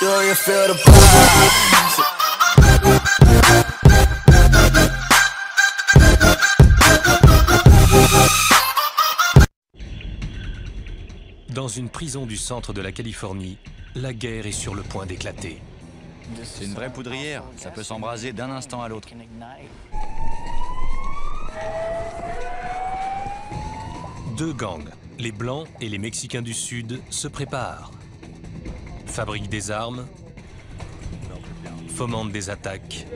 Do you feel the vibes? Dans une prison du centre de la Californie, la guerre est sur le point d'éclater. C'est une vraie poudrière, ça peut s'embraser d'un instant à l'autre. Deux gangs, les Blancs et les Mexicains du Sud, se préparent. Fabriquent des armes, fomentent des attaques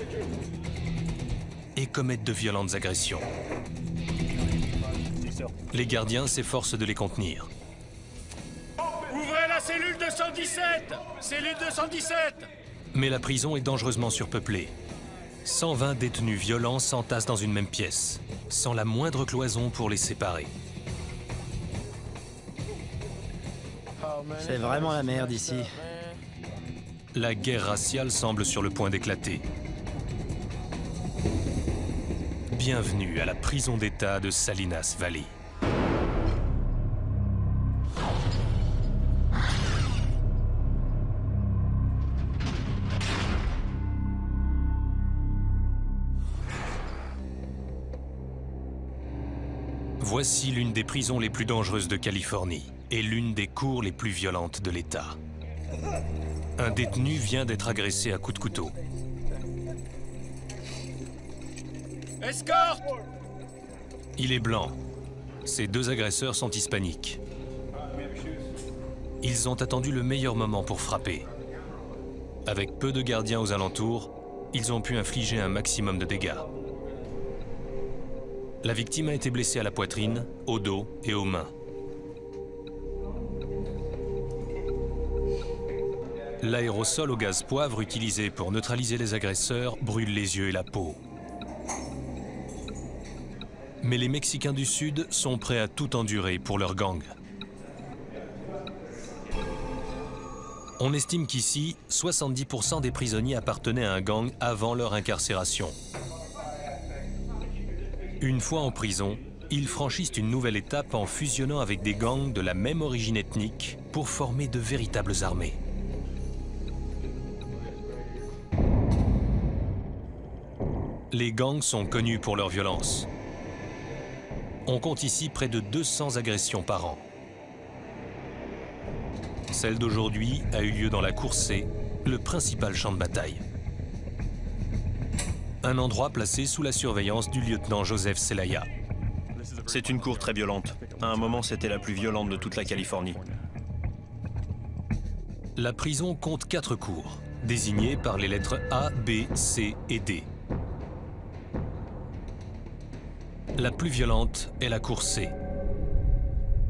et commettent de violentes agressions. Les gardiens s'efforcent de les contenir. Ouvrez la cellule 217! Cellule 217! Mais la prison est dangereusement surpeuplée. 120 détenus violents s'entassent dans une même pièce, sans la moindre cloison pour les séparer. C'est vraiment la merde ici. La guerre raciale semble sur le point d'éclater. Bienvenue à la prison d'État de Salinas Valley. Voici l'une des prisons les plus dangereuses de Californie et l'une des cours les plus violentes de l'État. Un détenu vient d'être agressé à coups de couteau. Escorte! Il est blanc. Ces deux agresseurs sont hispaniques. Ils ont attendu le meilleur moment pour frapper. Avec peu de gardiens aux alentours, ils ont pu infliger un maximum de dégâts. La victime a été blessée à la poitrine, au dos et aux mains. L'aérosol au gaz poivre utilisé pour neutraliser les agresseurs brûle les yeux et la peau. Mais les Mexicains du Sud sont prêts à tout endurer pour leur gang. On estime qu'ici, 70% des prisonniers appartenaient à un gang avant leur incarcération. Une fois en prison, ils franchissent une nouvelle étape en fusionnant avec des gangs de la même origine ethnique pour former de véritables armées. Les gangs sont connus pour leur violence. On compte ici près de 200 agressions par an. Celle d'aujourd'hui a eu lieu dans la cour C, le principal champ de bataille. Un endroit placé sous la surveillance du lieutenant Joseph Celaya. C'est une cour très violente. À un moment, c'était la plus violente de toute la Californie. La prison compte 4 cours, désignées par les lettres A, B, C et D. La plus violente est la cour C.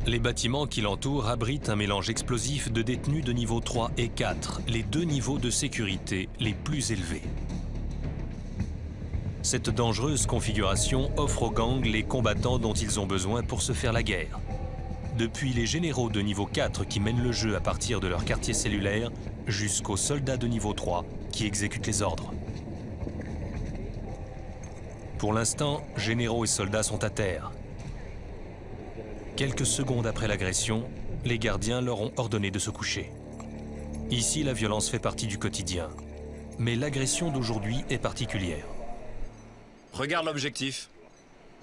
Les bâtiments qui l'entourent abritent un mélange explosif de détenus de niveau 3 et 4, les deux niveaux de sécurité les plus élevés. Cette dangereuse configuration offre aux gangs les combattants dont ils ont besoin pour se faire la guerre. Depuis les généraux de niveau 4 qui mènent le jeu à partir de leur quartier cellulaire, jusqu'aux soldats de niveau 3 qui exécutent les ordres. Pour l'instant, généraux et soldats sont à terre. Quelques secondes après l'agression, les gardiens leur ont ordonné de se coucher. Ici, la violence fait partie du quotidien. Mais l'agression d'aujourd'hui est particulière. Regarde l'objectif.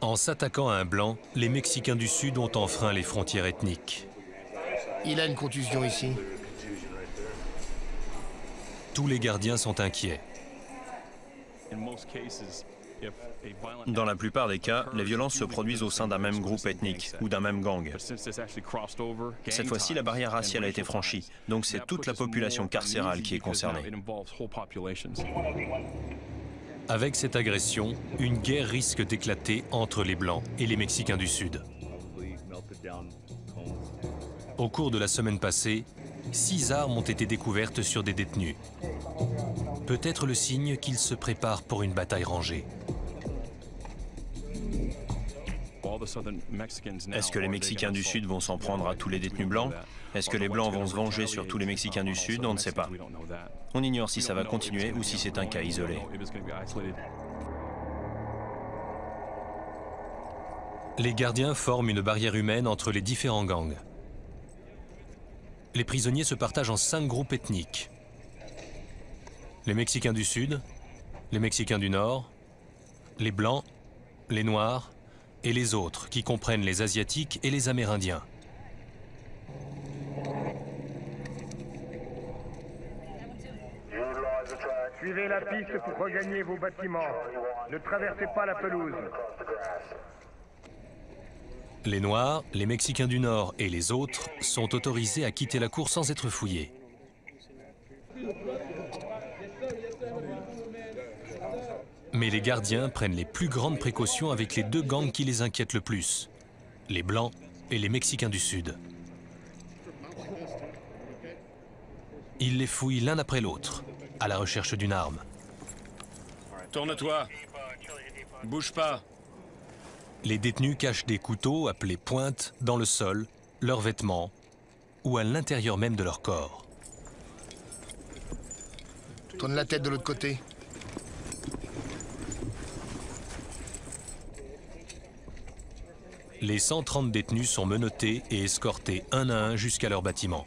En s'attaquant à un blanc, les Mexicains du Sud ont enfreint les frontières ethniques. Il a une contusion ici. Tous les gardiens sont inquiets. Dans la plupart des cas, les violences se produisent au sein d'un même groupe ethnique ou d'un même gang. Cette fois-ci, la barrière raciale a été franchie, donc c'est toute la population carcérale qui est concernée. Avec cette agression, une guerre risque d'éclater entre les Blancs et les Mexicains du Sud. Au cours de la semaine passée, 6 armes ont été découvertes sur des détenus. Peut-être le signe qu'ils se préparent pour une bataille rangée. Est-ce que les Mexicains du Sud vont s'en prendre à tous les détenus blancs? Est-ce que les Blancs vont se venger sur tous les Mexicains du Sud? On ne sait pas. On ignore si ça va continuer ou si c'est un cas isolé. Les gardiens forment une barrière humaine entre les différents gangs. Les prisonniers se partagent en 5 groupes ethniques. les Mexicains du Sud, les Mexicains du Nord, les Blancs, les Noirs et les autres qui comprennent les Asiatiques et les Amérindiens. Suivez la piste pour regagner vos bâtiments. Ne traversez pas la pelouse. Les Noirs, les Mexicains du Nord et les autres sont autorisés à quitter la cour sans être fouillés. Mais les gardiens prennent les plus grandes précautions avec les deux gangs qui les inquiètent le plus, les Blancs et les Mexicains du Sud. Ils les fouillent l'un après l'autre, à la recherche d'une arme. Tourne-toi. Bouge pas. Les détenus cachent des couteaux, appelés pointes, dans le sol, leurs vêtements ou à l'intérieur même de leur corps. Tourne la tête de l'autre côté. Les 130 détenus sont menottés et escortés un à un jusqu'à leur bâtiment.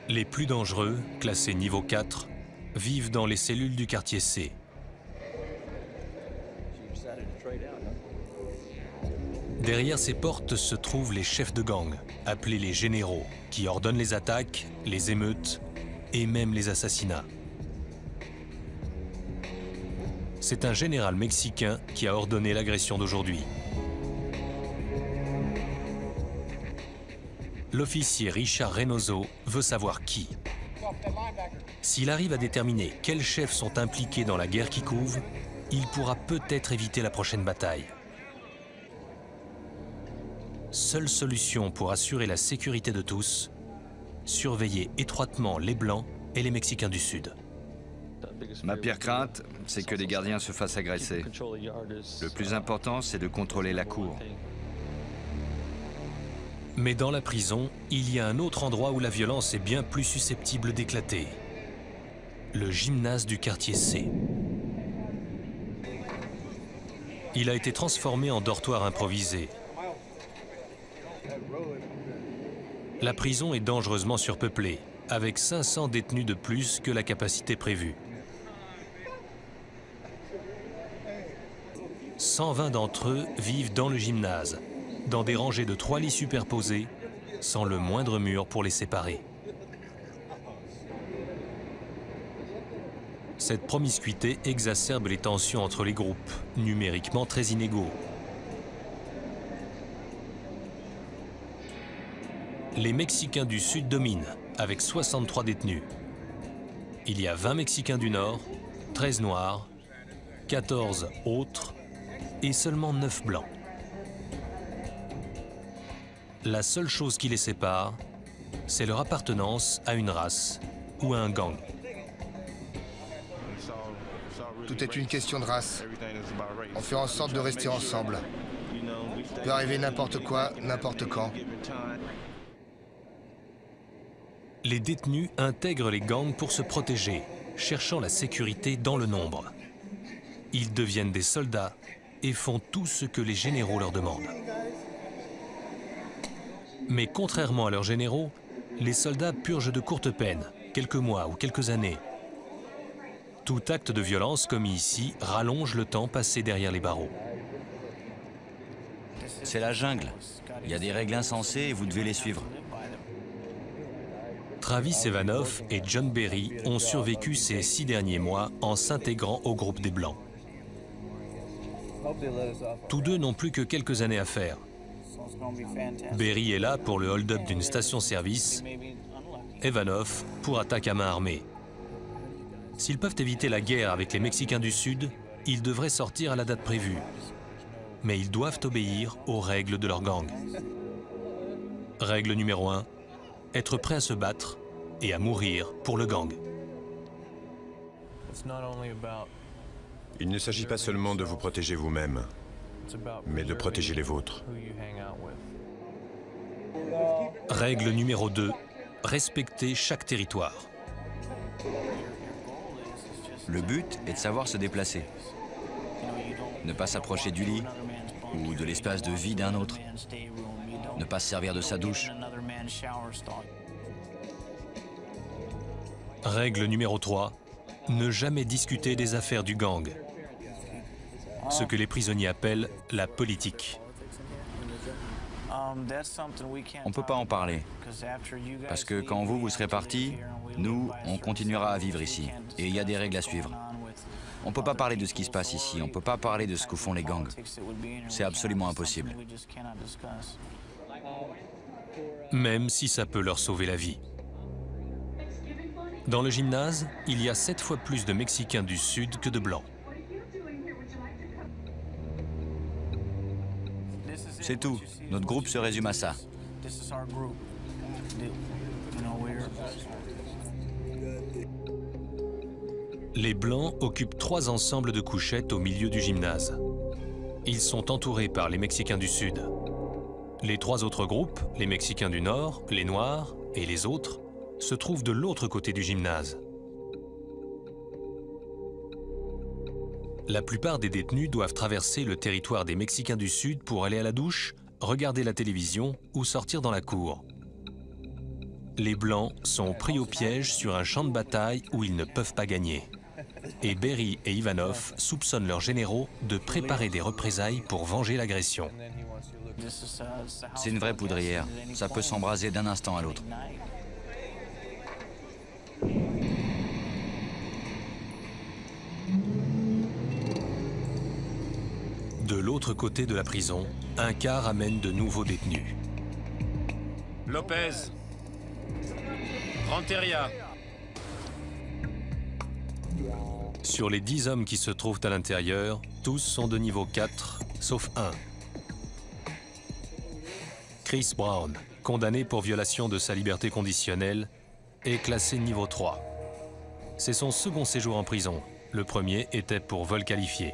Les plus dangereux, classés niveau 4, vivent dans les cellules du quartier C. Derrière ces portes se trouvent les chefs de gang, appelés les généraux, qui ordonnent les attaques, les émeutes et même les assassinats. C'est un général mexicain qui a ordonné l'agression d'aujourd'hui. L'officier Richard Reynoso veut savoir qui. S'il arrive à déterminer quels chefs sont impliqués dans la guerre qui couve, il pourra peut-être éviter la prochaine bataille. Seule solution pour assurer la sécurité de tous, surveiller étroitement les Blancs et les Mexicains du Sud. Ma pire crainte, c'est que les gardiens se fassent agresser. Le plus important, c'est de contrôler la cour. Mais dans la prison, il y a un autre endroit où la violence est bien plus susceptible d'éclater. Le gymnase du quartier C. Il a été transformé en dortoir improvisé. La prison est dangereusement surpeuplée, avec 500 détenus de plus que la capacité prévue. 120 d'entre eux vivent dans le gymnase, dans des rangées de 3 lits superposés, sans le moindre mur pour les séparer. Cette promiscuité exacerbe les tensions entre les groupes, numériquement très inégaux. Les Mexicains du Sud dominent, avec 63 détenus. Il y a 20 Mexicains du Nord, 13 Noirs, 14 autres et seulement 9 Blancs. La seule chose qui les sépare, c'est leur appartenance à une race ou à un gang. Tout est une question de race. On fait en sorte de rester ensemble. Il peut arriver n'importe quoi, n'importe quand. Les détenus intègrent les gangs pour se protéger, cherchant la sécurité dans le nombre. Ils deviennent des soldats et font tout ce que les généraux leur demandent. Mais contrairement à leurs généraux, les soldats purgent de courtes peines, quelques mois ou quelques années. Tout acte de violence commis ici rallonge le temps passé derrière les barreaux. C'est la jungle. Il y a des règles insensées et vous devez les suivre. Travis Evanoff et John Berry ont survécu ces 6 derniers mois en s'intégrant au groupe des Blancs. Tous deux n'ont plus que quelques années à faire. Berry est là pour le hold-up d'une station-service, Evanoff pour attaque à main armée. S'ils peuvent éviter la guerre avec les Mexicains du Sud, ils devraient sortir à la date prévue. Mais ils doivent obéir aux règles de leur gang. Règle numéro 1, être prêt à se battre et à mourir pour le gang. Il ne s'agit pas seulement de vous protéger vous-même, mais de protéger les vôtres. Règle numéro 2, respecter chaque territoire. Le but est de savoir se déplacer. Ne pas s'approcher du lit, ou de l'espace de vie d'un autre. Ne pas se servir de sa douche. Règle numéro 3. Ne jamais discuter des affaires du gang. Ce que les prisonniers appellent la politique. On ne peut pas en parler. Parce que quand vous serez partis, nous, on continuera à vivre ici. Et il y a des règles à suivre. On ne peut pas parler de ce qui se passe ici. On ne peut pas parler de ce que font les gangs. C'est absolument impossible. Même si ça peut leur sauver la vie. Dans le gymnase, il y a 7 fois plus de Mexicains du Sud que de Blancs. C'est tout. Notre groupe se résume à ça. Les Blancs occupent 3 ensembles de couchettes au milieu du gymnase. Ils sont entourés par les Mexicains du Sud. Les 3 autres groupes, les Mexicains du Nord, les Noirs et les autres, se trouvent de l'autre côté du gymnase. La plupart des détenus doivent traverser le territoire des Mexicains du Sud pour aller à la douche, regarder la télévision ou sortir dans la cour. Les Blancs sont pris au piège sur un champ de bataille où ils ne peuvent pas gagner. Et Berry et Ivanov soupçonnent leurs généraux de préparer des représailles pour venger l'agression. C'est une vraie poudrière. Ça peut s'embraser d'un instant à l'autre. De l'autre côté de la prison, un car amène de nouveaux détenus. Lopez. Renteria. Sur les 10 hommes qui se trouvent à l'intérieur, tous sont de niveau 4, sauf un. Chris Brown, condamné pour violation de sa liberté conditionnelle, est classé niveau 3. C'est son second séjour en prison. Le premier était pour vol qualifié.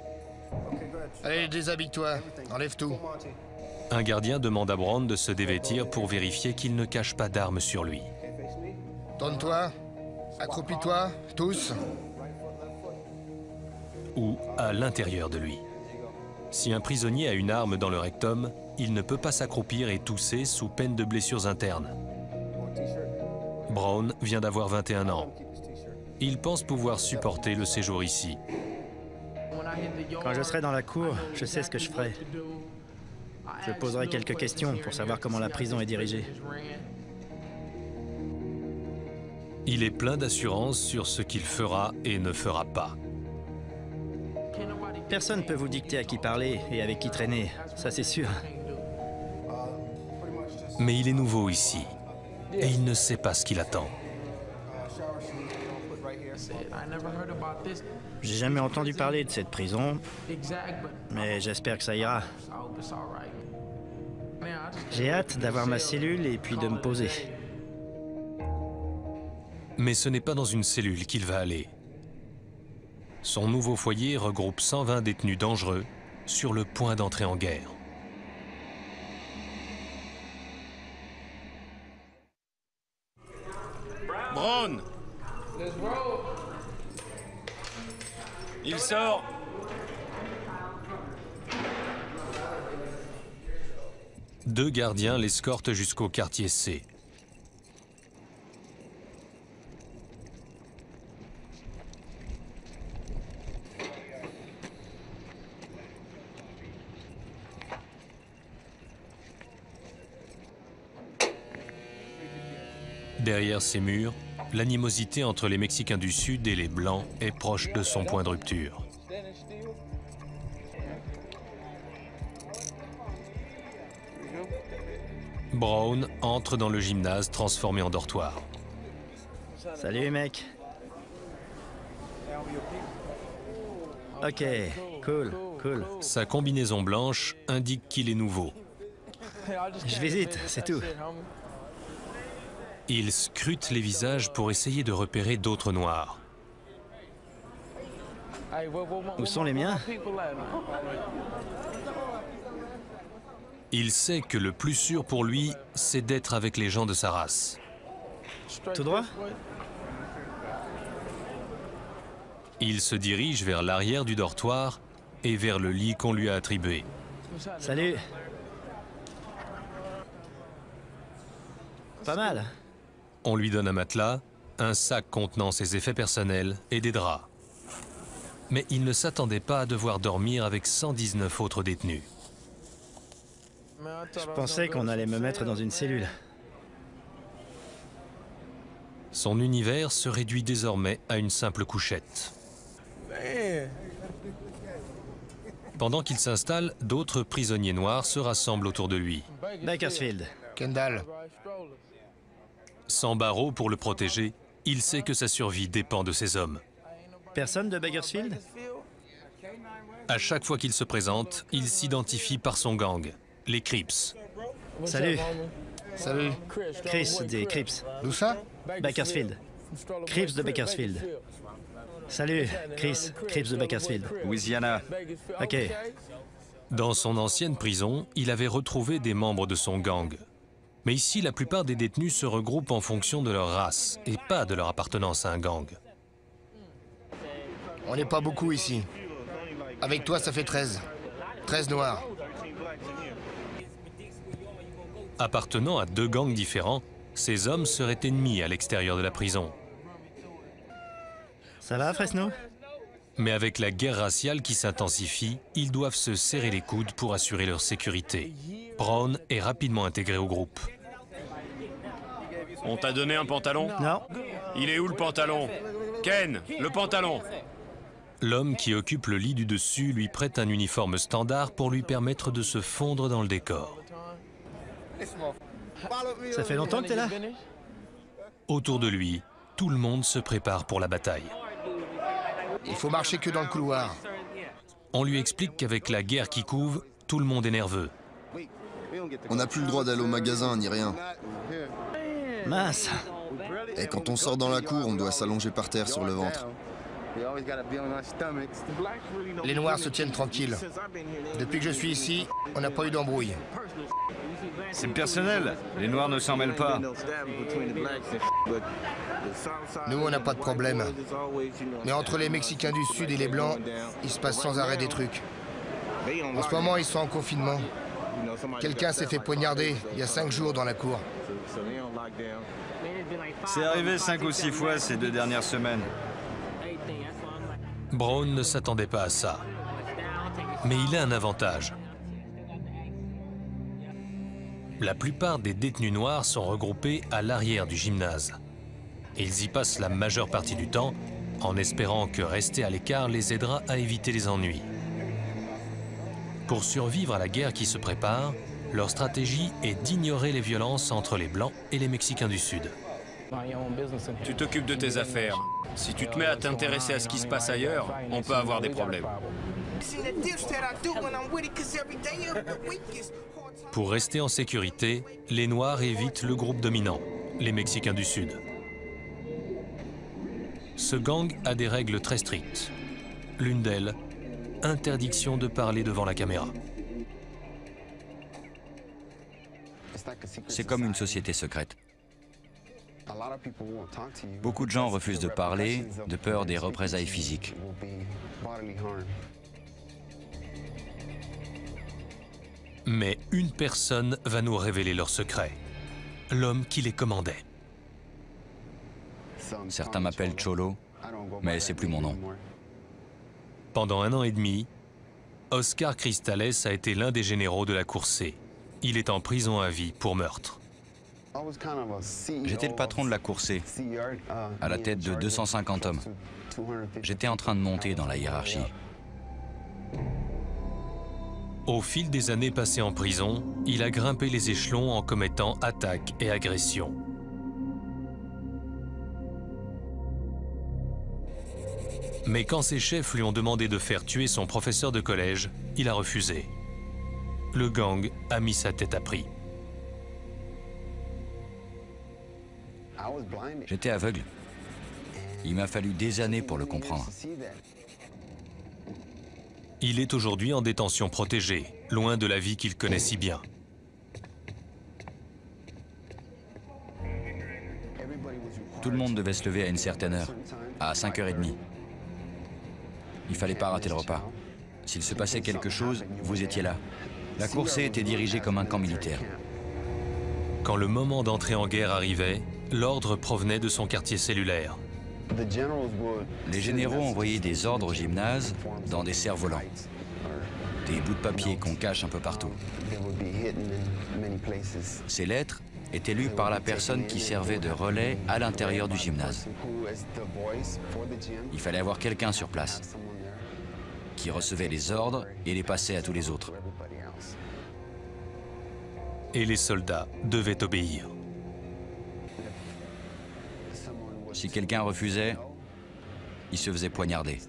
Allez, déshabille-toi. Enlève tout. Un gardien demande à Brown de se dévêtir pour vérifier qu'il ne cache pas d'armes sur lui. Tourne-toi. Accroupis-toi, tous. Ou à l'intérieur de lui. Si un prisonnier a une arme dans le rectum, il ne peut pas s'accroupir et tousser sous peine de blessures internes. Brown vient d'avoir 21 ans. Il pense pouvoir supporter le séjour ici. Quand je serai dans la cour, je sais ce que je ferai. Je poserai quelques questions pour savoir comment la prison est dirigée. Il est plein d'assurance sur ce qu'il fera et ne fera pas. Personne ne peut vous dicter à qui parler et avec qui traîner, ça c'est sûr. Mais il est nouveau ici, et il ne sait pas ce qu'il attend. J'ai jamais entendu parler de cette prison, mais j'espère que ça ira. J'ai hâte d'avoir ma cellule et puis de me poser. Mais ce n'est pas dans une cellule qu'il va aller. Son nouveau foyer regroupe 120 détenus dangereux sur le point d'entrer en guerre. Brown. Il sort. Deux gardiens l'escortent jusqu'au quartier C. Derrière ces murs, l'animosité entre les Mexicains du Sud et les Blancs est proche de son point de rupture. Brown entre dans le gymnase transformé en dortoir. Salut mec. Ok, cool. Sa combinaison blanche indique qu'il est nouveau. Je visite, c'est tout. Il scrute les visages pour essayer de repérer d'autres noirs. Où sont les miens? Il sait que le plus sûr pour lui, c'est d'être avec les gens de sa race. Tout droit? Il se dirige vers l'arrière du dortoir et vers le lit qu'on lui a attribué. Salut. Pas mal. On lui donne un matelas, un sac contenant ses effets personnels et des draps. Mais il ne s'attendait pas à devoir dormir avec 119 autres détenus. Je pensais qu'on allait me mettre dans une cellule. Son univers se réduit désormais à une simple couchette. Pendant qu'il s'installe, d'autres prisonniers noirs se rassemblent autour de lui. Bakersfield. Kendall. Sans barreau pour le protéger, il sait que sa survie dépend de ces hommes. Personne de Bakersfield? À chaque fois qu'il se présente, il s'identifie par son gang, les Crips. Salut. Salut. Chris des Crips. D'où ça? Bakersfield. Crips de Bakersfield. Salut, Chris. Crips de Bakersfield. Louisiana. Ok. Dans son ancienne prison, il avait retrouvé des membres de son gang. Mais ici, la plupart des détenus se regroupent en fonction de leur race et pas de leur appartenance à un gang. On n'est pas beaucoup ici. Avec toi, ça fait 13. 13 noirs. Appartenant à deux gangs différents, ces hommes seraient ennemis à l'extérieur de la prison. Ça va, Fresno? Mais avec la guerre raciale qui s'intensifie, ils doivent se serrer les coudes pour assurer leur sécurité. Brown est rapidement intégré au groupe. On t'a donné un pantalon? Non. Il est où le pantalon? Ken, le pantalon! L'homme qui occupe le lit du dessus lui prête un uniforme standard pour lui permettre de se fondre dans le décor. Ça fait longtemps que t'es là? Autour de lui, tout le monde se prépare pour la bataille. Il faut marcher que dans le couloir. On lui explique qu'avec la guerre qui couve, tout le monde est nerveux. On n'a plus le droit d'aller au magasin ni rien. Mince. Et quand on sort dans la cour, on doit s'allonger par terre sur le ventre. Les noirs se tiennent tranquilles. Depuis que je suis ici, on n'a pas eu d'embrouille. C'est personnel. Les noirs ne s'en mêlent pas. Nous, on n'a pas de problème. Mais entre les Mexicains du Sud et les Blancs, il se passe sans arrêt des trucs. En ce moment, ils sont en confinement. Quelqu'un s'est fait poignarder il y a 5 jours dans la cour. C'est arrivé 5 ou 6 fois ces 2 dernières semaines. Brown ne s'attendait pas à ça. Mais il a un avantage. La plupart des détenus noirs sont regroupés à l'arrière du gymnase. Ils y passent la majeure partie du temps, en espérant que rester à l'écart les aidera à éviter les ennuis. Pour survivre à la guerre qui se prépare, leur stratégie est d'ignorer les violences entre les Blancs et les Mexicains du Sud. Tu t'occupes de tes affaires. Si tu te mets à t'intéresser à ce qui se passe ailleurs, on peut avoir des problèmes. Pour rester en sécurité, les Noirs évitent le groupe dominant, les Mexicains du Sud. Ce gang a des règles très strictes. L'une d'elles, interdiction de parler devant la caméra. C'est comme une société secrète. Beaucoup de gens refusent de parler, de peur des représailles physiques. Mais une personne va nous révéler leur secret. L'homme qui les commandait. Certains m'appellent Cholo, mais c'est plus mon nom. Pendant 1 an et demi, Oscar Cristales a été l'un des généraux de la Cour C. Il est en prison à vie pour meurtre. J'étais le patron de la Cour C, à la tête de 250 hommes. J'étais en train de monter dans la hiérarchie. Au fil des années passées en prison, il a grimpé les échelons en commettant attaques et agressions. Mais quand ses chefs lui ont demandé de faire tuer son professeur de collège, il a refusé. Le gang a mis sa tête à prix. J'étais aveugle. Il m'a fallu des années pour le comprendre. Il est aujourd'hui en détention protégée, loin de la vie qu'il connaît si bien. Tout le monde devait se lever à une certaine heure, à 5h30. Il fallait pas rater le repas. S'il se passait quelque chose, vous étiez là. La course était dirigée comme un camp militaire. Quand le moment d'entrer en guerre arrivait, l'ordre provenait de son quartier cellulaire. Les généraux envoyaient des ordres au gymnase dans des cerfs-volants. Des bouts de papier qu'on cache un peu partout. Ces lettres étaient lues par la personne qui servait de relais à l'intérieur du gymnase. Il fallait avoir quelqu'un sur place qui recevait les ordres et les passait à tous les autres. Et les soldats devaient obéir. Si quelqu'un refusait, il se faisait poignarder.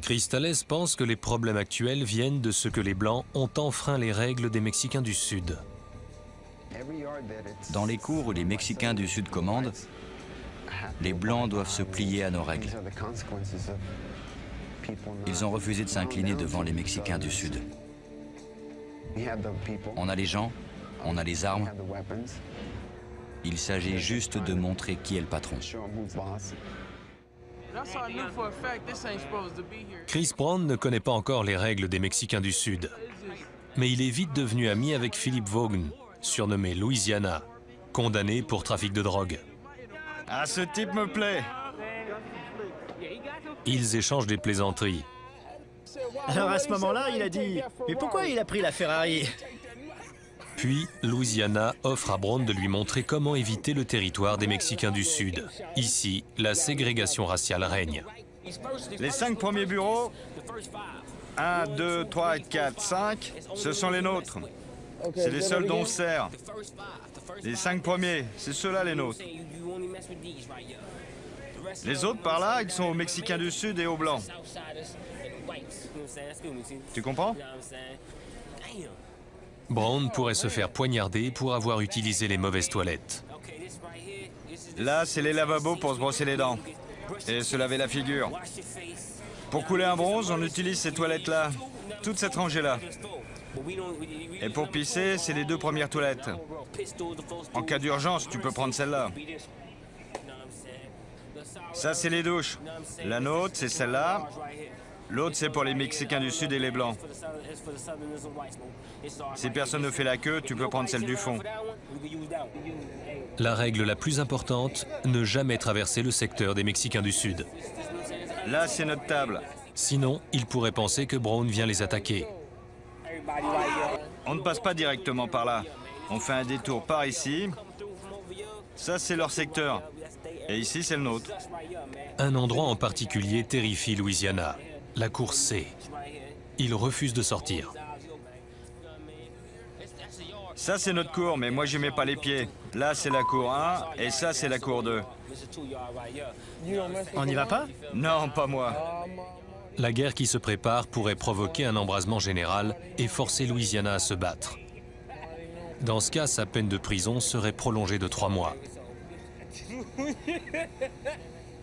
Cristales pense que les problèmes actuels viennent de ce que les Blancs ont enfreint les règles des Mexicains du Sud. Dans les cours où les Mexicains du Sud commandent, les Blancs doivent se plier à nos règles. Ils ont refusé de s'incliner devant les Mexicains du Sud. On a les gens, on a les armes. Il s'agit juste de montrer qui est le patron. Chris Brown ne connaît pas encore les règles des Mexicains du Sud. Mais il est vite devenu ami avec Philip Vaughn, surnommé Louisiana, condamné pour trafic de drogue. Ah, ce type me plaît. Ils échangent des plaisanteries. Alors à ce moment-là, il a dit « Mais pourquoi il a pris la Ferrari ?» Puis, Louisiana offre à Brown de lui montrer comment éviter le territoire des Mexicains du Sud. Ici, la ségrégation raciale règne. Les 5 premiers bureaux, 1, 2, 3, 4, 5, ce sont les nôtres. C'est les seuls dont on se sert. Les 5 premiers, c'est ceux-là les nôtres. Les autres par là, ils sont aux Mexicains du Sud et aux Blancs. Tu comprends? Brown pourrait se faire poignarder pour avoir utilisé les mauvaises toilettes. Là, c'est les lavabos pour se brosser les dents et se laver la figure. Pour couler un bronze, on utilise ces toilettes-là, toute cette rangée-là. Et pour pisser, c'est les 2 premières toilettes. En cas d'urgence, tu peux prendre celle-là. Ça, c'est les douches. La nôtre, c'est celle-là. L'autre, c'est pour les Mexicains du Sud et les Blancs. Si personne ne fait la queue, tu peux prendre celle du fond. La règle la plus importante, ne jamais traverser le secteur des Mexicains du Sud. Là, c'est notre table. Sinon, ils pourraient penser que Brown vient les attaquer. On ne passe pas directement par là. On fait un détour par ici. Ça, c'est leur secteur. Et ici, c'est le nôtre. Un endroit en particulier terrifie Louisiana. La cour C. Il refuse de sortir. Ça, c'est notre cour, mais moi, j'y mets pas les pieds. Là, c'est la cour 1, et ça, c'est la cour 2. On n'y va pas? Non, pas moi. La guerre qui se prépare pourrait provoquer un embrasement général et forcer Louisiana à se battre. Dans ce cas, sa peine de prison serait prolongée de 3 mois.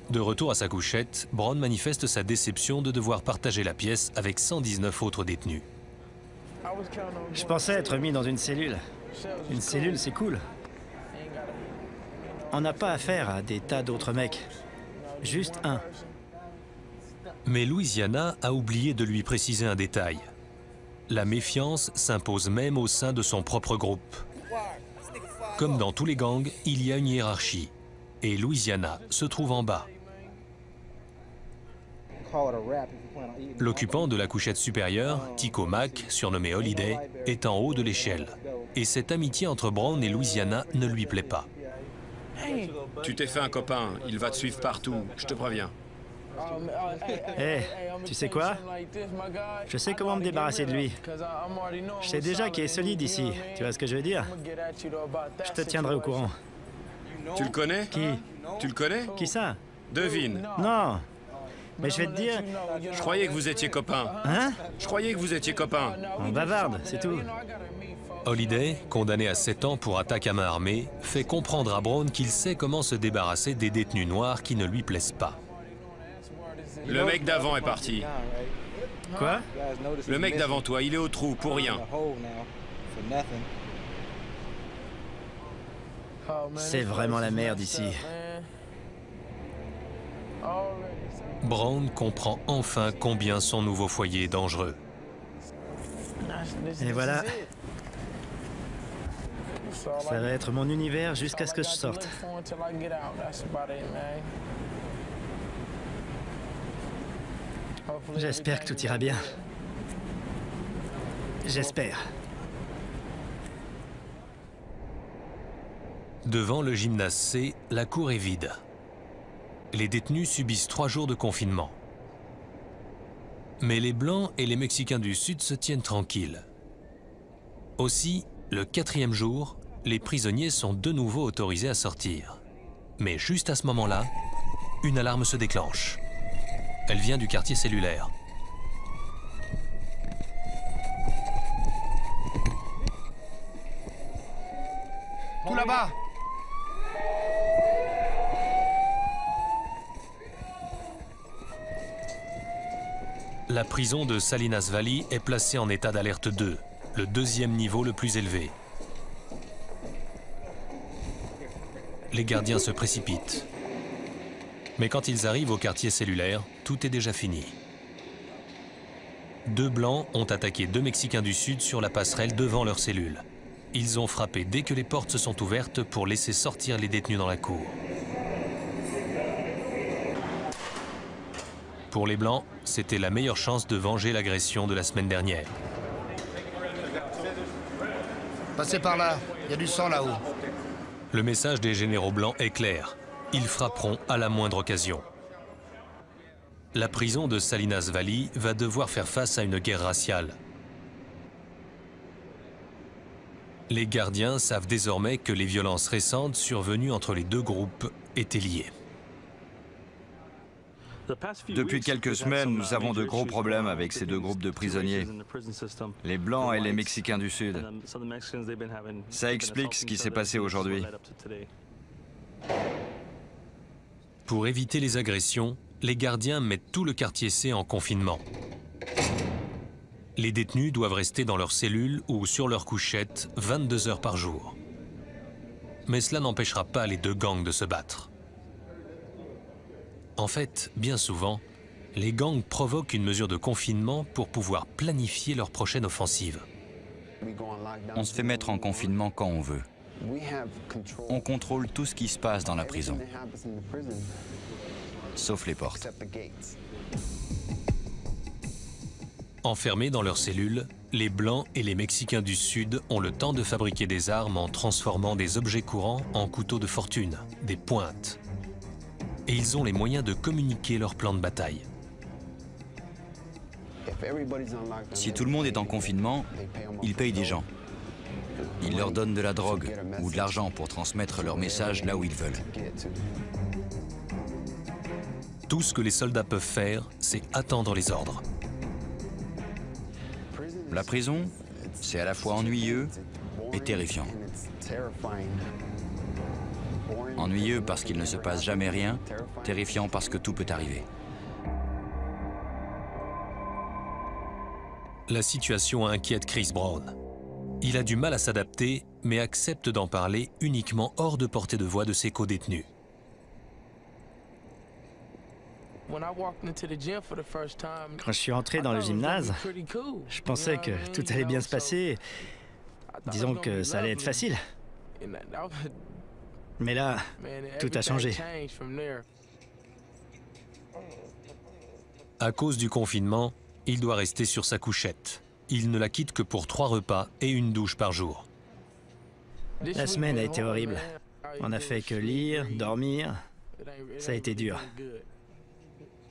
De retour à sa couchette, Brown manifeste sa déception de devoir partager la pièce avec 119 autres détenus. Je pensais être mis dans une cellule. Une cellule, c'est cool. On n'a pas affaire à des tas d'autres mecs. Juste un. Mais Louisiana a oublié de lui préciser un détail. La méfiance s'impose même au sein de son propre groupe. Comme dans tous les gangs, il y a une hiérarchie. Et Louisiana se trouve en bas. L'occupant de la couchette supérieure, Tico Mac, surnommé Holiday, est en haut de l'échelle. Et cette amitié entre Brown et Louisiana ne lui plaît pas. Tu t'es fait un copain, il va te suivre partout, je te préviens. Hé, tu sais quoi? Je sais comment me débarrasser de lui. Je sais déjà qu'il est solide ici, tu vois ce que je veux dire? Je te tiendrai au courant. Tu le connais? Qui? Tu le connais? Qui ça? Devine. Non. Mais je vais te dire... Je croyais que vous étiez copains. Hein? Je croyais que vous étiez copains. On bavarde, c'est tout. Holiday, condamné à 7 ans pour attaque à main armée, fait comprendre à Brown qu'il sait comment se débarrasser des détenus noirs qui ne lui plaisent pas. Le mec d'avant est parti. Quoi? Le mec d'avant toi, il est au trou, pour rien. C'est vraiment la merde ici. Brown comprend enfin combien son nouveau foyer est dangereux. Et voilà. Ça va être mon univers jusqu'à ce que je sorte. J'espère que tout ira bien. J'espère. Devant le gymnase C, la cour est vide. Les détenus subissent 3 jours de confinement. Mais les Blancs et les Mexicains du Sud se tiennent tranquilles. Aussi, le 4e jour, les prisonniers sont de nouveau autorisés à sortir. Mais juste à ce moment-là, une alarme se déclenche. Elle vient du quartier cellulaire. Tout là-bas! La prison de Salinas Valley est placée en état d'alerte 2, le 2e niveau le plus élevé. Les gardiens se précipitent. Mais quand ils arrivent au quartier cellulaire, tout est déjà fini. 2 Blancs ont attaqué 2 Mexicains du Sud sur la passerelle devant leur cellule. Ils ont frappé dès que les portes se sont ouvertes pour laisser sortir les détenus dans la cour. Pour les Blancs, c'était la meilleure chance de venger l'agression de la semaine dernière. Passez par là, il y a du sang là-haut. Le message des généraux blancs est clair. Ils frapperont à la moindre occasion. La prison de Salinas Valley va devoir faire face à une guerre raciale. Les gardiens savent désormais que les violences récentes survenues entre les 2 groupes étaient liées. Depuis quelques semaines, nous avons de gros problèmes avec ces 2 groupes de prisonniers, les Blancs et les Mexicains du Sud. Ça explique ce qui s'est passé aujourd'hui. Pour éviter les agressions, les gardiens mettent tout le quartier C en confinement. Les détenus doivent rester dans leur cellule ou sur leur couchette 22 heures par jour. Mais cela n'empêchera pas les 2 gangs de se battre. En fait, bien souvent, les gangs provoquent une mesure de confinement pour pouvoir planifier leur prochaine offensive. On se fait mettre en confinement quand on veut. On contrôle tout ce qui se passe dans la prison, sauf les portes. Enfermés dans leurs cellules, les Blancs et les Mexicains du Sud ont le temps de fabriquer des armes en transformant des objets courants en couteaux de fortune, des pointes. Et ils ont les moyens de communiquer leur plan de bataille. Si tout le monde est en confinement, ils payent des gens. Ils leur donnent de la drogue ou de l'argent pour transmettre leur message là où ils veulent. Tout ce que les soldats peuvent faire, c'est attendre les ordres. La prison, c'est à la fois ennuyeux et terrifiant. Ennuyeux parce qu'il ne se passe jamais rien, terrifiant parce que tout peut arriver. La situation inquiète Chris Brown. Il a du mal à s'adapter, mais accepte d'en parler uniquement hors de portée de voix de ses co-détenus. Quand je suis entré dans le gymnase, je pensais que tout allait bien se passer. Disons que ça allait être facile. Mais là, tout a changé. À cause du confinement, il doit rester sur sa couchette. Il ne la quitte que pour 3 repas et une douche par jour. La semaine a été horrible. On n'a fait que lire, dormir. Ça a été dur.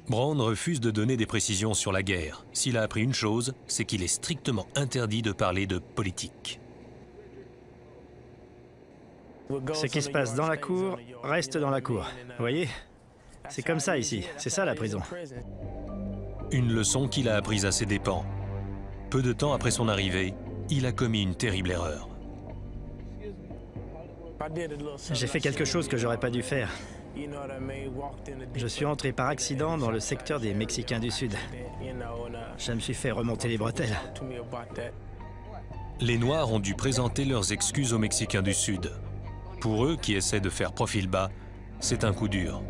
Brown refuse de donner des précisions sur la guerre. S'il a appris une chose, c'est qu'il est strictement interdit de parler de politique. Ce qui se passe dans la cour reste dans la cour. Vous voyez? C'est comme ça ici. C'est ça la prison. Une leçon qu'il a apprise à ses dépens. Peu de temps après son arrivée, il a commis une terrible erreur. J'ai fait quelque chose que j'aurais pas dû faire. Je suis entré par accident dans le secteur des Mexicains du Sud. Je me suis fait remonter les bretelles. Les Noirs ont dû présenter leurs excuses aux Mexicains du Sud. Pour eux, qui essaient de faire profil bas, c'est un coup dur.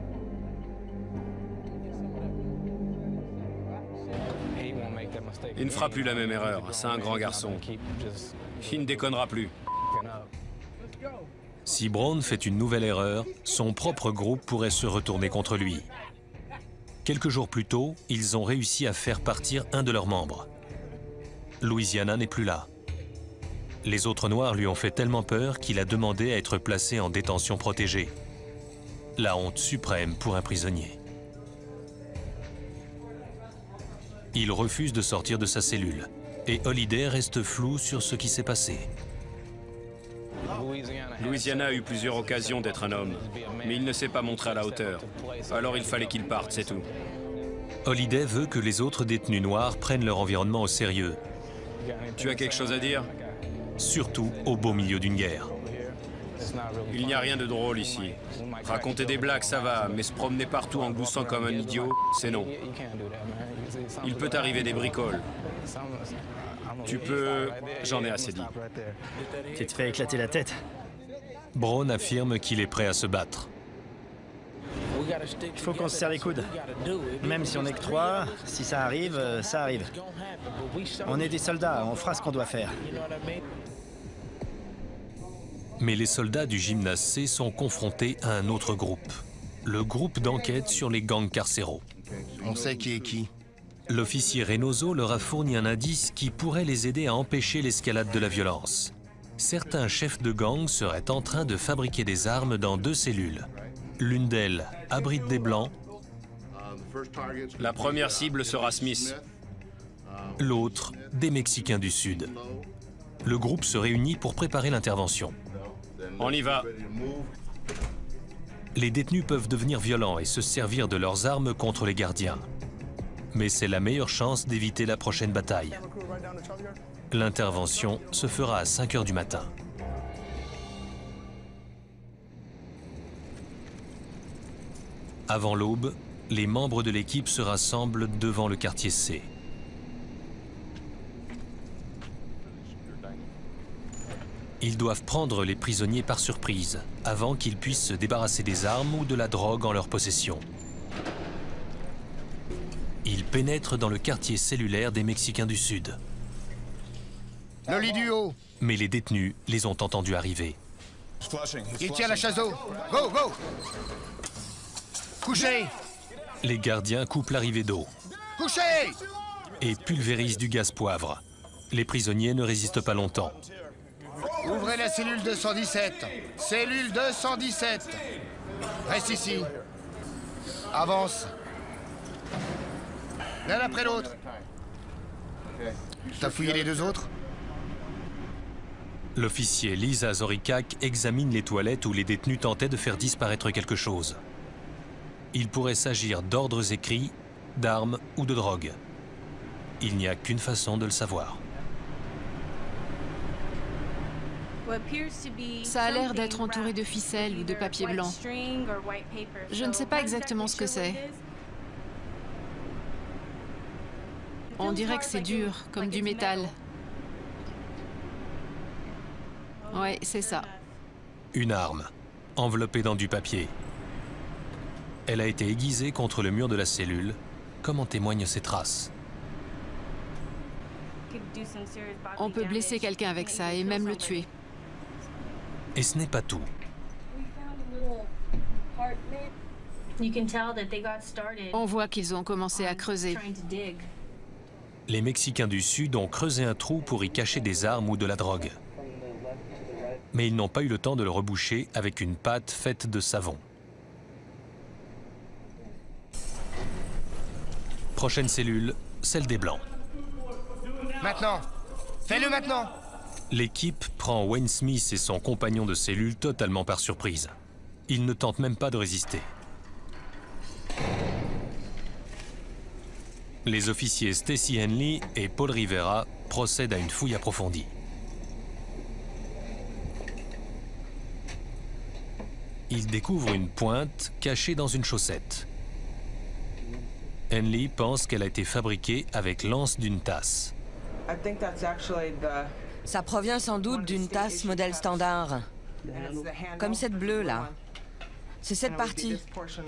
Il ne fera plus la même erreur, c'est un grand garçon. Il ne déconnera plus. Si Brown fait une nouvelle erreur, son propre groupe pourrait se retourner contre lui. Quelques jours plus tôt, ils ont réussi à faire partir un de leurs membres. Louisiana n'est plus là. Les autres Noirs lui ont fait tellement peur qu'il a demandé à être placé en détention protégée. La honte suprême pour un prisonnier. Il refuse de sortir de sa cellule et Holliday reste flou sur ce qui s'est passé. Louisiana a eu plusieurs occasions d'être un homme, mais il ne s'est pas montré à la hauteur. Alors il fallait qu'il parte, c'est tout. Holliday veut que les autres détenus noirs prennent leur environnement au sérieux. Tu as quelque chose à dire? Surtout au beau milieu d'une guerre. Il n'y a rien de drôle ici. Raconter des blagues, ça va, mais se promener partout en gloussant comme un idiot, c'est non. Il peut arriver des bricoles. Tu peux... J'en ai assez dit. Tu te fais éclater la tête. Brown affirme qu'il est prêt à se battre. Il faut qu'on se serre les coudes. Même si on n'est que 3, si ça arrive, ça arrive. On est des soldats, on fera ce qu'on doit faire. Mais les soldats du gymnase C sont confrontés à un autre groupe. Le groupe d'enquête sur les gangs carcéraux. On sait qui est qui. L'officier Reynoso leur a fourni un indice qui pourrait les aider à empêcher l'escalade de la violence. Certains chefs de gang seraient en train de fabriquer des armes dans 2 cellules. L'une d'elles abrite des Blancs. La première cible sera Smith. L'autre, des Mexicains du Sud. Le groupe se réunit pour préparer l'intervention. On y va. Les détenus peuvent devenir violents et se servir de leurs armes contre les gardiens. Mais c'est la meilleure chance d'éviter la prochaine bataille. L'intervention se fera à 5 h du matin. Avant l'aube, les membres de l'équipe se rassemblent devant le quartier C. Ils doivent prendre les prisonniers par surprise, avant qu'ils puissent se débarrasser des armes ou de la drogue en leur possession. Ils pénètrent dans le quartier cellulaire des Mexicains du Sud. Le lit du haut. Mais les détenus les ont entendus arriver. Il tient la chasse d'eau. Go, go. Couchez. Les gardiens coupent l'arrivée d'eau Couchez. et pulvérisent du gaz poivre. Les prisonniers ne résistent pas longtemps. Ouvrez la cellule 217. Cellule 217. Reste ici. Avance. L'un après l'autre. T'as fouillé les 2 autres? L'officier Lisa Zorikak examine les toilettes où les détenus tentaient de faire disparaître quelque chose. Il pourrait s'agir d'ordres écrits, d'armes ou de drogue. Il n'y a qu'une façon de le savoir. Ça a l'air d'être entouré de ficelles ou de papier blanc. Je ne sais pas exactement ce que c'est. On dirait que c'est dur, comme du métal. Ouais, c'est ça. Une arme, enveloppée dans du papier. Elle a été aiguisée contre le mur de la cellule, comme en témoignent ces traces. On peut blesser quelqu'un avec ça et même le tuer. Et ce n'est pas tout. On voit qu'ils ont commencé à creuser. Les Mexicains du Sud ont creusé un trou pour y cacher des armes ou de la drogue. Mais ils n'ont pas eu le temps de le reboucher avec une pâte faite de savon. Prochaine cellule, celle des Blancs. Maintenant. Fais-le maintenant. L'équipe prend Wayne Smith et son compagnon de cellule totalement par surprise. Ils ne tentent même pas de résister. Les officiers Stacy Henley et Paul Rivera procèdent à une fouille approfondie. Ils découvrent une pointe cachée dans une chaussette. Henley pense qu'elle a été fabriquée avec l'anse d'une tasse. Ça provient sans doute d'une tasse modèle standard. Comme cette bleue là. C'est cette partie,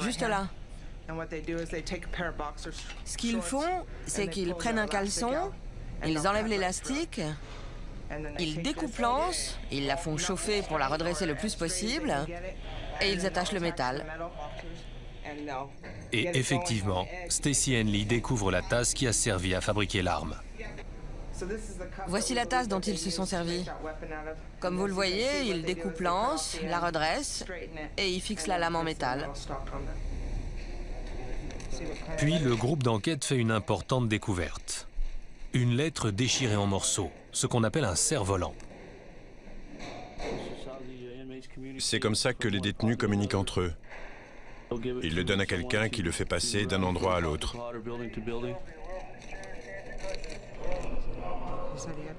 juste là. Ce qu'ils font, c'est qu'ils prennent un caleçon, Ils enlèvent l'élastique, ils découpent l'anse, ils la font chauffer pour la redresser le plus possible, et ils attachent le métal. Et effectivement, Stacy Henley découvre la tasse qui a servi à fabriquer l'arme. Voici la tasse dont ils se sont servis. Comme vous le voyez, ils découpent l'anse, la redressent, et ils fixent la lame en métal. Puis le groupe d'enquête fait une importante découverte. Une lettre déchirée en morceaux, ce qu'on appelle un cerf-volant. C'est comme ça que les détenus communiquent entre eux. Ils le donnent à quelqu'un qui le fait passer d'un endroit à l'autre.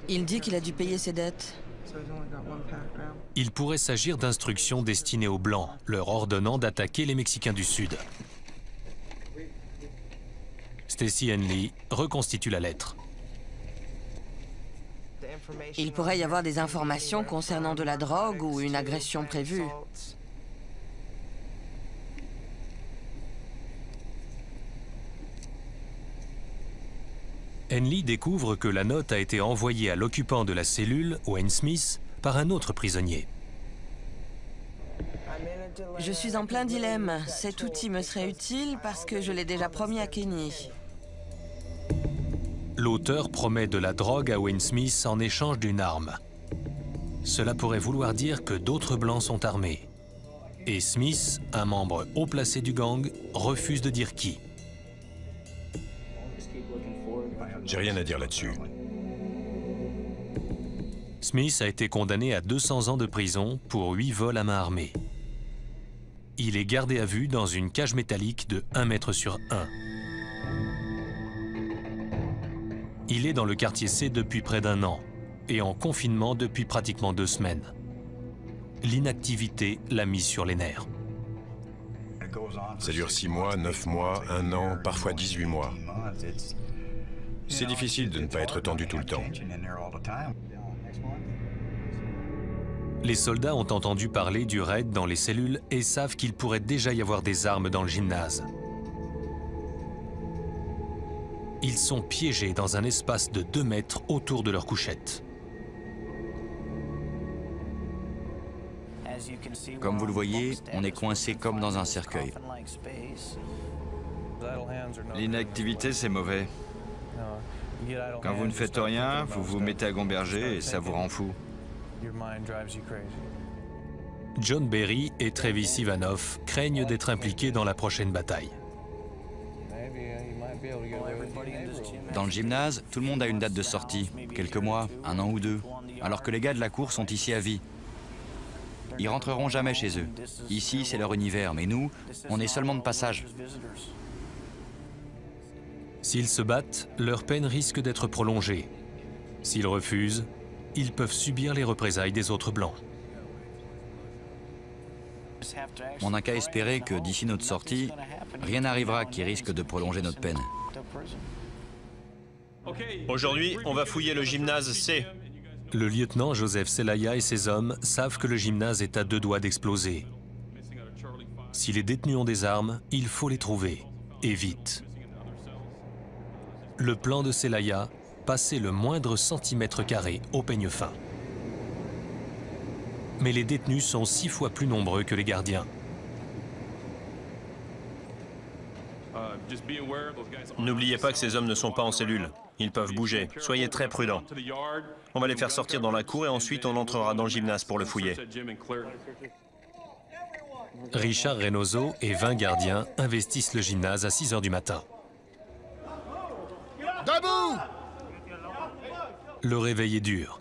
Il dit qu'il a dû payer ses dettes. Il pourrait s'agir d'instructions destinées aux Blancs, leur ordonnant d'attaquer les Mexicains du Sud. Stacy Henley reconstitue la lettre. Il pourrait y avoir des informations concernant de la drogue ou une agression prévue. Henley découvre que la note a été envoyée à l'occupant de la cellule, Wayne Smith, par un autre prisonnier. Je suis en plein dilemme. Cet outil me serait utile parce que je l'ai déjà promis à Kenny. L'auteur promet de la drogue à Wayne Smith en échange d'une arme. Cela pourrait vouloir dire que d'autres Blancs sont armés. Et Smith, un membre haut placé du gang, refuse de dire qui. J'ai rien à dire là-dessus. Smith a été condamné à 200 ans de prison pour 8 vols à main armée. Il est gardé à vue dans une cage métallique de 1 mètre sur 1. Il est dans le quartier C depuis près d'1 an et en confinement depuis pratiquement 2 semaines. L'inactivité l'a mis sur les nerfs. Ça dure 6 mois, 9 mois, 1 an, parfois 18 mois. C'est difficile de ne pas être tendu tout le temps. Les soldats ont entendu parler du raid dans les cellules et savent qu'il pourrait déjà y avoir des armes dans le gymnase. Ils sont piégés dans un espace de 2 mètres autour de leur couchette. Comme vous le voyez, on est coincé comme dans un cercueil. L'inactivité, c'est mauvais. Quand vous ne faites rien, vous vous mettez à gamberger et ça vous rend fou. John Berry et Travis Ivanov craignent d'être impliqués dans la prochaine bataille. Dans le gymnase, tout le monde a une date de sortie, quelques mois, 1 an ou 2, alors que les gars de la cour sont ici à vie. Ils rentreront jamais chez eux. Ici, c'est leur univers, mais nous, on est seulement de passage. S'ils se battent, leur peine risque d'être prolongée. S'ils refusent, ils peuvent subir les représailles des autres Blancs. On n'a qu'à espérer que d'ici notre sortie, rien n'arrivera qui risque de prolonger notre peine. Aujourd'hui, on va fouiller le gymnase C. Le lieutenant Joseph Celaya et ses hommes savent que le gymnase est à 2 doigts d'exploser. Si les détenus ont des armes, il faut les trouver, et vite. Le plan de Celaya, passer le moindre centimètre carré au peigne fin. Mais les détenus sont 6 fois plus nombreux que les gardiens. N'oubliez pas que ces hommes ne sont pas en cellule. Ils peuvent bouger. Soyez très prudents. On va les faire sortir dans la cour et ensuite on entrera dans le gymnase pour le fouiller. Richard Reynoso et 20 gardiens investissent le gymnase à 6 h du matin. Debout! Le réveil est dur.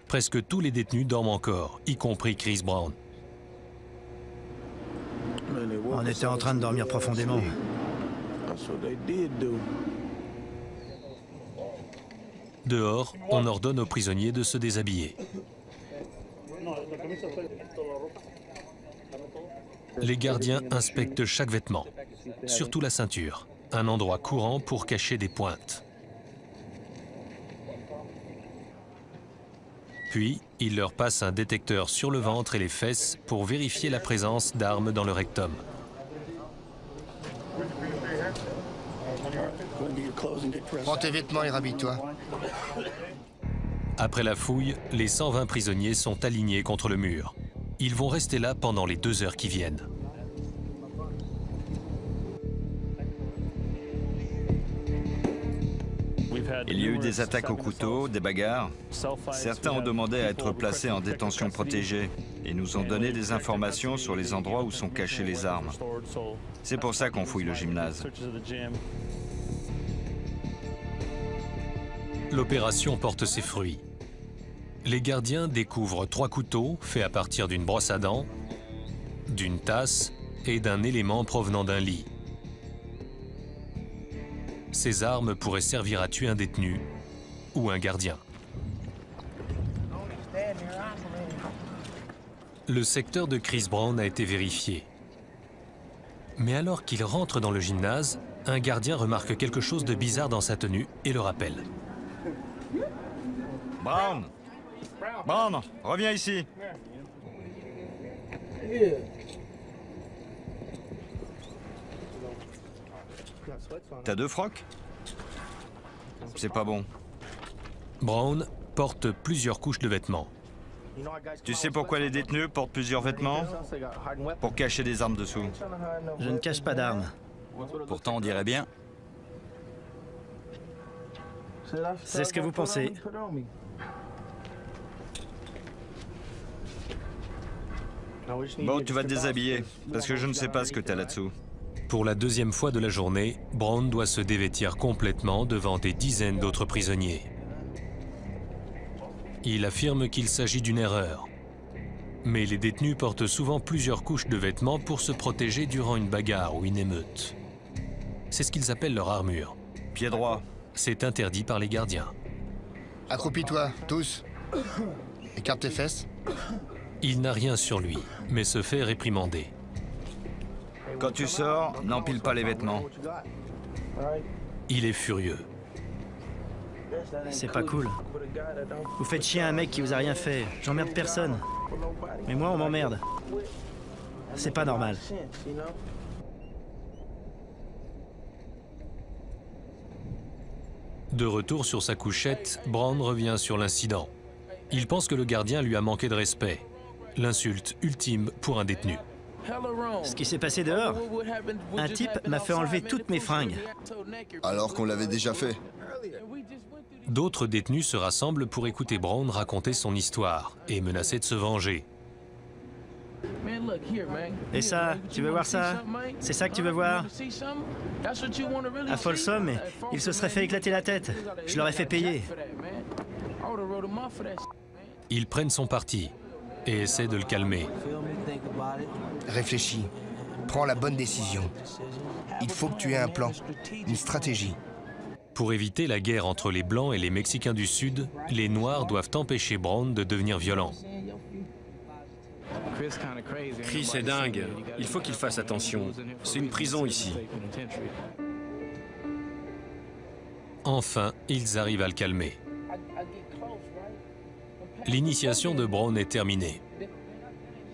Presque tous les détenus dorment encore, y compris Chris Brown. On était en train de dormir profondément. Dehors, on ordonne aux prisonniers de se déshabiller. Les gardiens inspectent chaque vêtement, surtout la ceinture, un endroit courant pour cacher des pointes. Puis, ils leur passent un détecteur sur le ventre et les fesses pour vérifier la présence d'armes dans le rectum. Prends tes vêtements et rhabille-toi. Après la fouille, les 120 prisonniers sont alignés contre le mur. Ils vont rester là pendant les 2 heures qui viennent. Il y a eu des attaques au couteau, des bagarres. Certains ont demandé à être placés en détention protégée et nous ont donné des informations sur les endroits où sont cachées les armes. C'est pour ça qu'on fouille le gymnase. L'opération porte ses fruits. Les gardiens découvrent 3 couteaux faits à partir d'une brosse à dents, d'une tasse et d'un élément provenant d'un lit. Ces armes pourraient servir à tuer un détenu ou un gardien. Le secteur de Chris Brown a été vérifié. Mais alors qu'il rentre dans le gymnase, un gardien remarque quelque chose de bizarre dans sa tenue et le rappelle. Brown! Brown, reviens ici! T'as 2 frocs? C'est pas bon. Brown porte plusieurs couches de vêtements. Tu sais pourquoi les détenus portent plusieurs vêtements? Pour cacher des armes dessous. Je ne cache pas d'armes. Pourtant, on dirait bien. C'est ce que vous pensez. Bon, tu vas te déshabiller, parce que je ne sais pas ce que t'as là-dessous. Pour la 2e fois de la journée, Brown doit se dévêtir complètement devant des dizaines d'autres prisonniers. Il affirme qu'il s'agit d'une erreur. Mais les détenus portent souvent plusieurs couches de vêtements pour se protéger durant une bagarre ou une émeute. C'est ce qu'ils appellent leur armure. Pied droit. C'est interdit par les gardiens. Accroupis-toi, tous. Écarte tes fesses. Il n'a rien sur lui, mais se fait réprimander. Quand tu sors, n'empile pas les vêtements. Il est furieux. C'est pas cool. Vous faites chier un mec qui vous a rien fait. J'emmerde personne. Mais moi, on m'emmerde. C'est pas normal. De retour sur sa couchette, Brown revient sur l'incident. Il pense que le gardien lui a manqué de respect. L'insulte ultime pour un détenu. Ce qui s'est passé dehors, un type m'a fait enlever toutes mes fringues. Alors qu'on l'avait déjà fait. D'autres détenus se rassemblent pour écouter Brown raconter son histoire et menacer de se venger. Et ça, tu veux voir ça? C'est ça que tu veux voir? À Folsom, mais il se serait fait éclater la tête. Je l'aurais fait payer. Ils prennent son parti et essaient de le calmer. Réfléchis. Prends la bonne décision. Il faut que tu aies un plan, une stratégie. Pour éviter la guerre entre les Blancs et les Mexicains du Sud, les Noirs doivent empêcher Brown de devenir violent. Chris est dingue. Il faut qu'il fasse attention. C'est une prison ici. Enfin, ils arrivent à le calmer. L'initiation de Brown est terminée.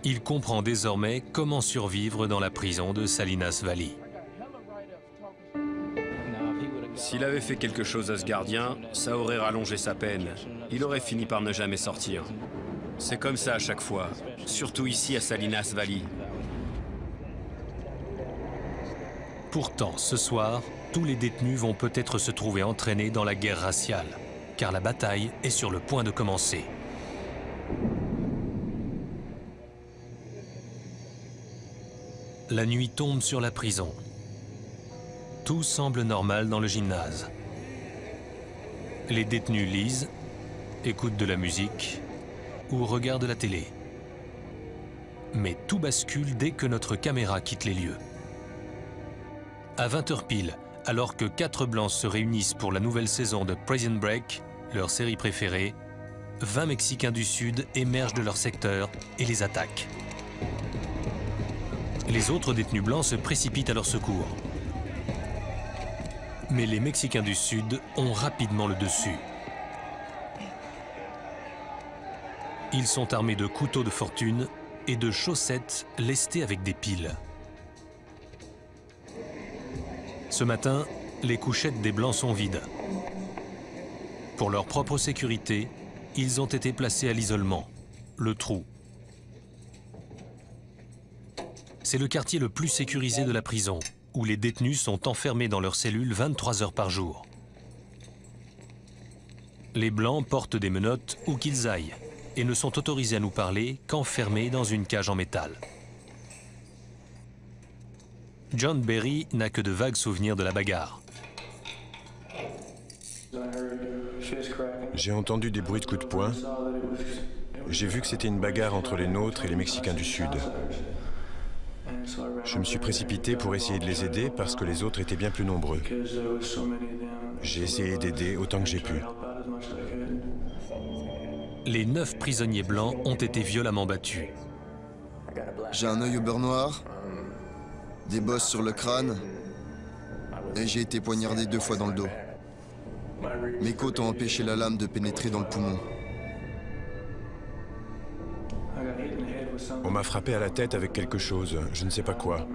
Il comprend désormais comment survivre dans la prison de Salinas Valley. S'il avait fait quelque chose à ce gardien, ça aurait rallongé sa peine. Il aurait fini par ne jamais sortir. C'est comme ça à chaque fois, surtout ici à Salinas Valley. Pourtant, ce soir, tous les détenus vont peut-être se trouver entraînés dans la guerre raciale, car la bataille est sur le point de commencer. La nuit tombe sur la prison. Tout semble normal dans le gymnase. Les détenus lisent, écoutent de la musique ou regardent la télé. Mais tout bascule dès que notre caméra quitte les lieux. À 20h pile, alors que 4 Blancs se réunissent pour la nouvelle saison de Prison Break, leur série préférée, 20 Mexicains du Sud émergent de leur secteur et les attaquent. Les autres détenus blancs se précipitent à leur secours. Mais les Mexicains du Sud ont rapidement le dessus. Ils sont armés de couteaux de fortune et de chaussettes lestées avec des piles. Ce matin, les couchettes des Blancs sont vides. Pour leur propre sécurité, ils ont été placés à l'isolement, le trou. C'est le quartier le plus sécurisé de la prison, où les détenus sont enfermés dans leurs cellules 23 heures par jour. Les Blancs portent des menottes où qu'ils aillent et ne sont autorisés à nous parler qu'enfermés dans une cage en métal. John Berry n'a que de vagues souvenirs de la bagarre. J'ai entendu des bruits de coups de poing. J'ai vu que c'était une bagarre entre les nôtres et les Mexicains du Sud. Je me suis précipité pour essayer de les aider parce que les autres étaient bien plus nombreux. J'ai essayé d'aider autant que j'ai pu. Les 9 prisonniers blancs ont été violemment battus. J'ai un œil au beurre noir, des bosses sur le crâne, et j'ai été poignardé 2 fois dans le dos. Mes côtes ont empêché la lame de pénétrer dans le poumon. On m'a frappé à la tête avec quelque chose, je ne sais pas quoi.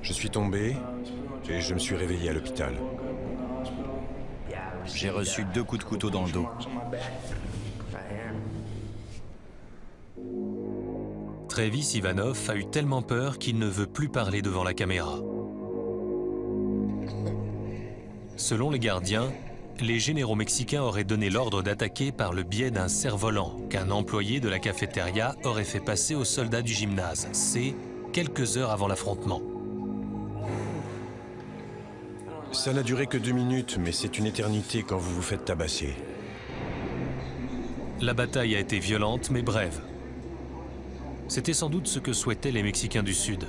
Je suis tombé et je me suis réveillé à l'hôpital. J'ai reçu 2 coups de couteau dans le dos. Travis Ivanov a eu tellement peur qu'il ne veut plus parler devant la caméra. Selon les gardiens, les généraux mexicains auraient donné l'ordre d'attaquer par le biais d'un cerf-volant qu'un employé de la cafétéria aurait fait passer aux soldats du gymnase, C, quelques heures avant l'affrontement. Ça n'a duré que 2 minutes, mais c'est une éternité quand vous vous faites tabasser. La bataille a été violente mais brève. C'était sans doute ce que souhaitaient les Mexicains du Sud.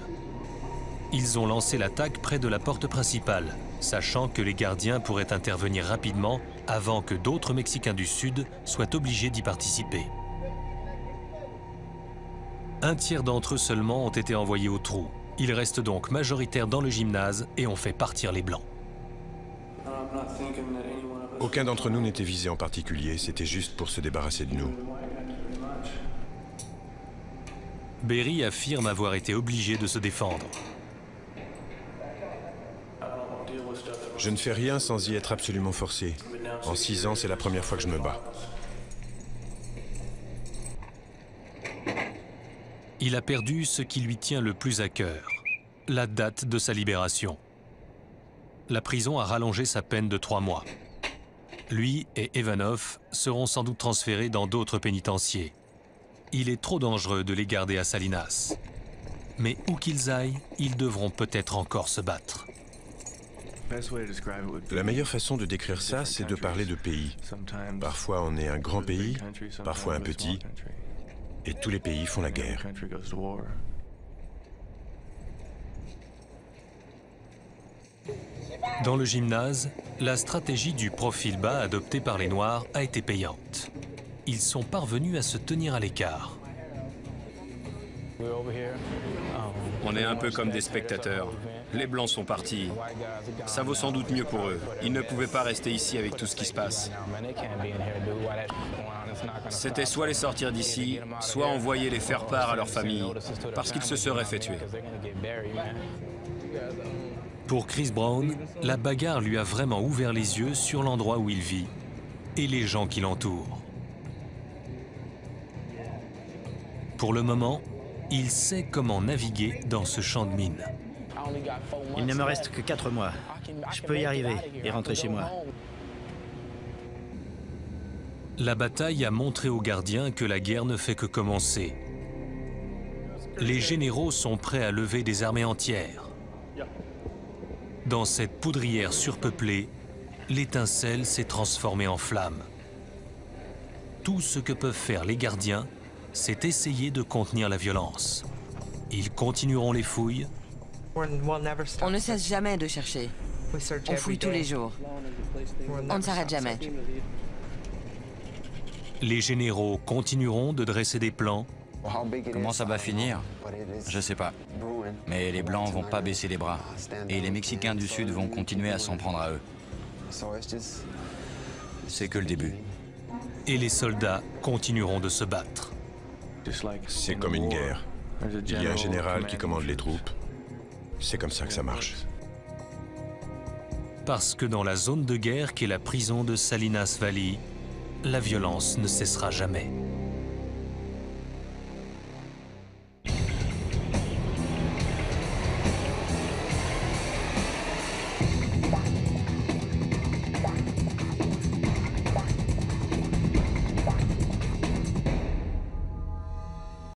Ils ont lancé l'attaque près de la porte principale, sachant que les gardiens pourraient intervenir rapidement avant que d'autres Mexicains du Sud soient obligés d'y participer. Un tiers d'entre eux seulement ont été envoyés au trou. Ils restent donc majoritaires dans le gymnase et ont fait partir les Blancs. Aucun d'entre nous n'était visé en particulier, c'était juste pour se débarrasser de nous. Berry affirme avoir été obligé de se défendre. Je ne fais rien sans y être absolument forcé. En 6 ans, c'est la première fois que je me bats. Il a perdu ce qui lui tient le plus à cœur, la date de sa libération. La prison a rallongé sa peine de 3 mois. Lui et Ivanov seront sans doute transférés dans d'autres pénitenciers. Il est trop dangereux de les garder à Salinas. Mais où qu'ils aillent, ils devront peut-être encore se battre. La meilleure façon de décrire ça, c'est de parler de pays. Parfois, on est un grand pays, parfois un petit, et tous les pays font la guerre. Dans le gymnase, la stratégie du profil bas adoptée par les Noirs a été payante. Ils sont parvenus à se tenir à l'écart. On est un peu comme des spectateurs. Les Blancs sont partis. Ça vaut sans doute mieux pour eux. Ils ne pouvaient pas rester ici avec tout ce qui se passe. C'était soit les sortir d'ici, soit envoyer les faire part à leur famille, parce qu'ils se seraient fait tuer. Pour Chris Brown, la bagarre lui a vraiment ouvert les yeux sur l'endroit où il vit et les gens qui l'entourent. Pour le moment, il sait comment naviguer dans ce champ de mines. Il ne me reste que 4 mois. Je peux y arriver et rentrer chez moi. La bataille a montré aux gardiens que la guerre ne fait que commencer. Les généraux sont prêts à lever des armées entières. Dans cette poudrière surpeuplée, l'étincelle s'est transformée en flamme. Tout ce que peuvent faire les gardiens, c'est essayer de contenir la violence. Ils continueront les fouilles. On ne cesse jamais de chercher. On fouille tous les jours. On ne s'arrête jamais. Les généraux continueront de dresser des plans. Comment ça va finir? Je sais pas. Mais les Blancs vont pas baisser les bras. Et les Mexicains du Sud vont continuer à s'en prendre à eux. C'est que le début. Et les soldats continueront de se battre. C'est comme une guerre. Il y a un général qui commande les troupes. C'est comme ça que ça marche. Parce que dans la zone de guerre qu'est la prison de Salinas Valley, la violence ne cessera jamais.